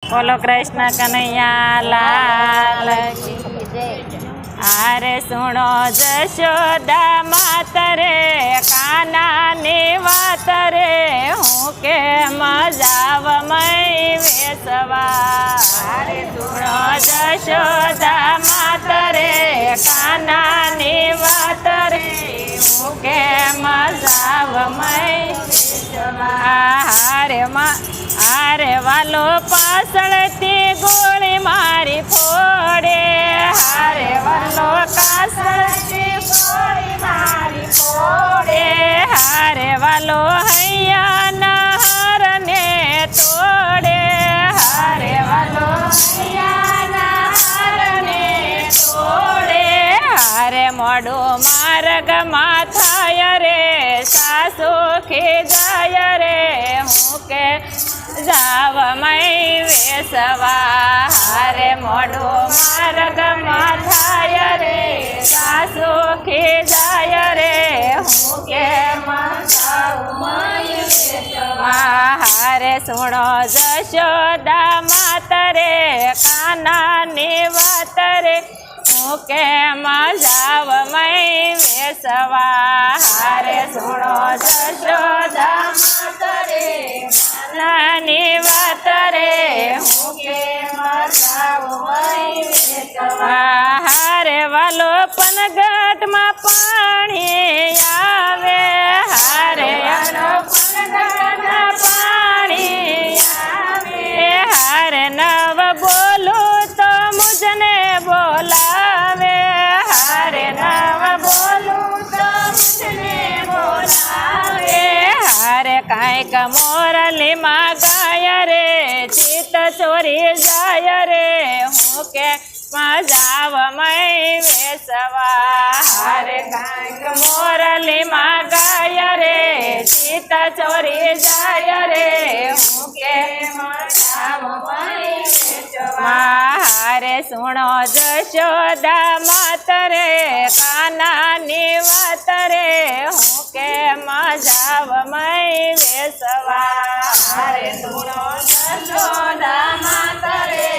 બોલો કૃષ્ણ કનૈયા લાલ કી જય। આરે સુણો જશોદા માતરે કાનાની વાત રે હું કેમ જાવમય વેસવા। આરે સુણો જશોદા માતરે કાનાની વાત રે હું કેમ જાવમય વેસવા। હારે વાલો પાછળથી ગોળી મારી ફોડે। હારે વાલો પાછળથી ગોળી મારી ફોડે। હારે વાલો હૈયાના હારને તોડે। હારે વાલો હૈયાના હારને તોડે। હારે મોડું માર્ગમાં થાય રે સાસુ ખીજાય રે હું કે જાવમય વેસવા। હારે મોઢું માર્ગમાં થાય રે સાસુ ખીજાય રે હું કેમ જાવમય વેસવા। હારે સુણો જશોદા માતરે કાનાની વાત રે હું કેમ જાવમય વેસવા। હારે સુણો જશોદા માતરે કાનાની વાત રે હું કેમ જાવમય વેસવા। હારે વાલો પનગટમાં પાણી આવે। હારે વાલો પનગટમાં પાણી આવે। હારે નવ બોલું તો મુજને બોલાવે। હારે નવ બોલું તો મુજને બોલાવે। હારે કાંઈક મોરલીમાં ગાય રે ચિત્ત ચોરી જાય રે હું કે જાવમય વેસવા। હારે કાંઈક મોરલીમાં ગાય રે ચિત્ત ચોરી જાય રે હું કે જાવમય વેસવા। હારે સુણો જશોદા માતરે કાનાની વાત રે હું કેમ જાવમય વેસવા। હારે સુણો જશોદા માતરે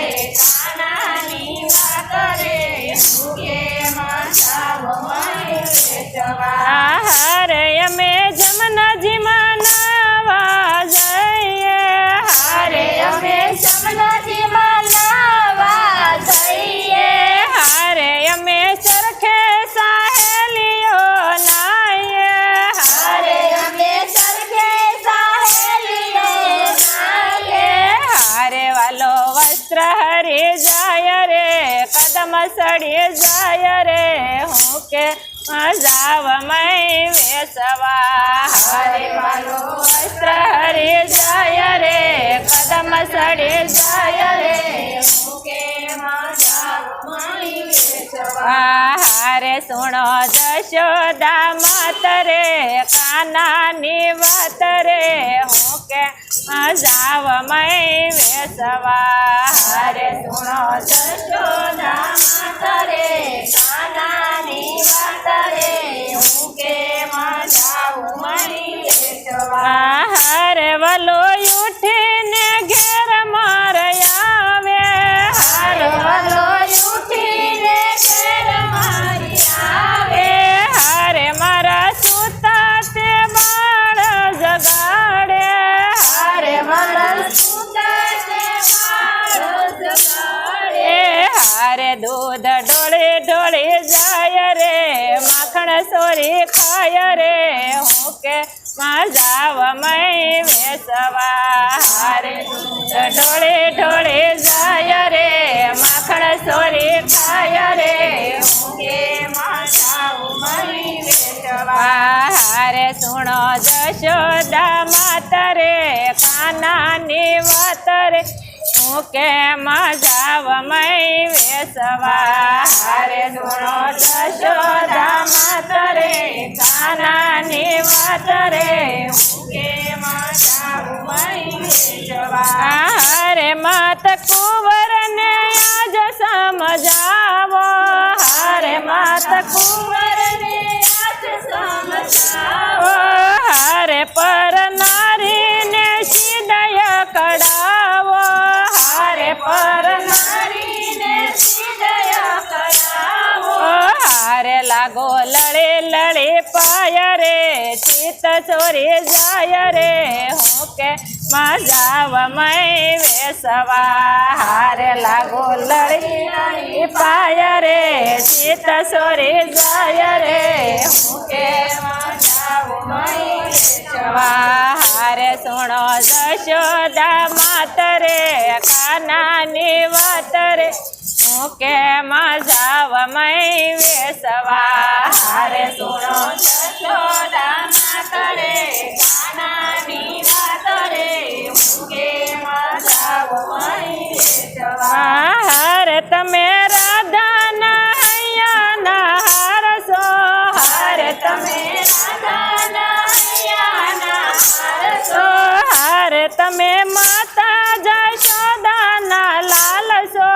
કાનાની વાત રે હું કેમ જાવમય વેસવા। હારે અમે જમનાજીમાં નાવા જઈએ। હારે અમે જમનાજીમાં નાવા જઈએ। હારે અમે સરખે સહેલીઓ નાઈએ। હારે અમે સરખે સહેલીઓ નાઈએ। હારે વાલો વસ્ત્ર હરી જાય રે કદમ સડી જાય રે હું કે જાવમય વેસવા। હારે વાલો વસ્ત્ર હરી જાય રે કદમ સડી જાય રે હું કેમ જાવમય વેસવા। હારે સુણો જશોદા માતરે કાનાની વાત રે હું કે જાવમય વેસવા। હારે સુણો જશોદા માતરે કાનાની વાત રે હું કેમ જાવમય વેસવા। હારે વલો ઉઠીને ઘેર માર આવે। હારે વલો ઉઠીને ઘેર માર આવે। હારે મારા સુતા તે બાળ જગાડે। હારે મારા સુતા તે બાળ જગાડે। હારે દૂધ ઢોળે ઢોળે જાય રે માખણ સોરી ખાય રે હું કે જાવમય વેસવા। હારે દૂધ ઢોળે ઢોળે જાય રે માખણ સોરી ખાય રે હું કેમ જાવમય વેસવા। હારે સુણો જશોદા માતરે કાનાની વાત રે હું કેમ જાવમય વેસવા। હારે સુણો જશોદા માતરે કાનાની વાત રે હું કેમ જાવમય વેસવા। હારે માત કુંવરને આજ સમજાવો। હારે માત કુંવરને આજ સમજાવો। હારે પર નારીને સિદય કડાવો। હારે લાગો લડે લડે પાય રે ચિત્ત ચોરી જાય રે હું કે મજાવ મય વેસવા હારે લાગો લડી લડી પાય રે ચિત્ત ચોરી જાય રે હું કે મજાવ મય વેસવા હારે સુણો જશોદા માતરે કાનાની વાત રે હું કે મજાવ મય વેસવા હારે સુણો જશોદા માતરે કાનાની વાત રે હું કે મજાવ મય વેસવા હારે તમે રાધાના હૈયાના હારસો હારે તમે રાધાના હૈયાના હારસો હારે તમે માતા જશોદાના લાલસો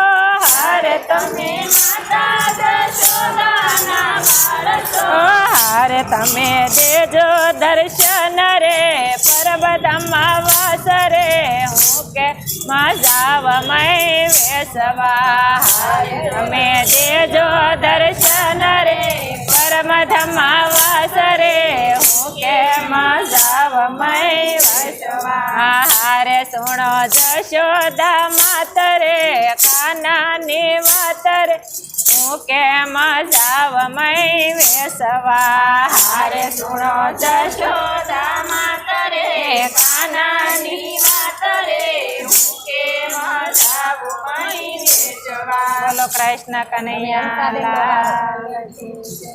હારે તમે માતા જશોદાના લાલસો હારે તમે દેજો દર્શન રે પરબધામમાં વાસ રે હું કે મજાવ મય વેસવા હારે તમે દેજો દર્શન રે પરમધામમાં વાસ રે હું કે મજાવ મય વેસવા હારે સુણો જશોદા માતરે કાનાની વાત રે હું કે મજાવ મય વેસવા હારે સુણો જશોદા માતરે કાનાની વાત રે હું કે મજાવ મય વેસવા બોલો કૃષ્ણ કનૈયા લાલ કી જય.